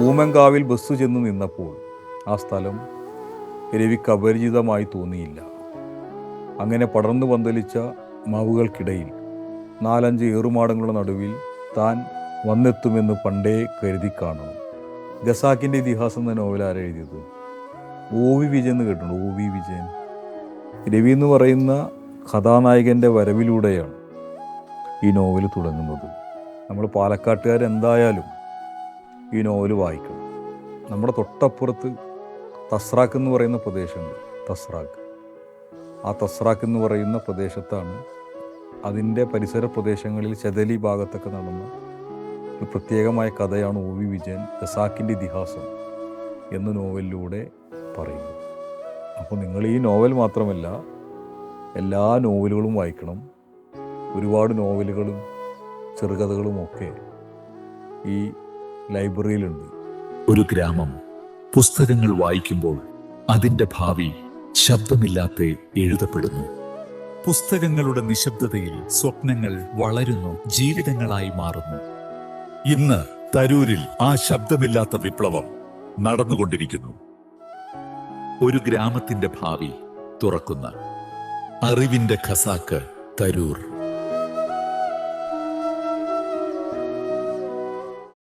ഊമങ്കാവിൽ bus ചെന്ന് നിന്നപ്പോൾ ആ സ്ഥലം രവിക്ക് അപരിചിതമായി തോന്നിയില്ല. അങ്ങനെ പടർന്നു പന്തലിച്ച മാവുകൾക്കിടയിൽ 4-5 ഏറുമാടങ്ങളുടെ നടുവിൽ താൻ വന്നെത്തുമെന്ന് പണ്ടേ കരുതി കാണണം. ഖസാക്കിൻ്റെ ഇതിഹാസം എന്ന നോവൽ ആരെഴുതിയത്? OV വിജയൻ എന്ന് കേട്ടിട്ടുണ്ട്. OV വിജയൻ. രവി എന്ന് പറയുന്ന കഥാനായകൻ്റെ വരവിലൂടെയാണ് ഈ നോവൽ തുടങ്ങുന്നത്. നമ്മൾ പാലക്കാട്ടുകാരെന്തായാലും ഈ നോവൽ വായിക്കണം. നമ്മുടെ തൊട്ടപ്പുറത്ത് തസ്രാക്ക് എന്ന് പറയുന്ന പ്രദേശമുണ്ട്. ആ തസ്രാക്ക് എന്ന് പറയുന്ന പ്രദേശത്താണ്, അതിൻ്റെ പരിസര പ്രദേശങ്ങളിൽ ചെതലി ഭാഗത്തൊക്കെ നടന്ന ഒരു പ്രത്യേകമായ കഥയാണ് OV വിജയൻ ഖസാക്കിൻ്റെ ഇതിഹാസം എന്ന നോവലിലൂടെ പറയുന്നു. അപ്പോൾ നിങ്ങൾ ഈ നോവൽ മാത്രമല്ല എല്ലാ നോവലുകളും വായിക്കണം. ഒരുപാട് നോവലുകളും ചെറുകഥകളും ഒക്കെ ഈ ലൈബ്രറിയിലുണ്ട്. ഒരു ഗ്രാമം പുസ്തകങ്ങൾ വായിക്കുമ്പോൾ അതിൻ്റെ ഭാവി ശബ്ദമില്ലാതെ എഴുതപ്പെടുന്നു. പുസ്തകങ്ങളുടെ നിശബ്ദതയിൽ സ്വപ്നങ്ങൾ വളരുന്നു, ജീവിതങ്ങളായി മാറുന്നു. ഇന്ന് തരൂരിൽ ആ ശബ്ദമില്ലാത്ത വിപ്ലവം നടന്നുകൊണ്ടിരിക്കുന്നു. ഒരു ഗ്രാമത്തിന്റെ ഭാവി തുറക്കുന്ന അറിവിന്റെ ഖസാക്ക് തരൂർ.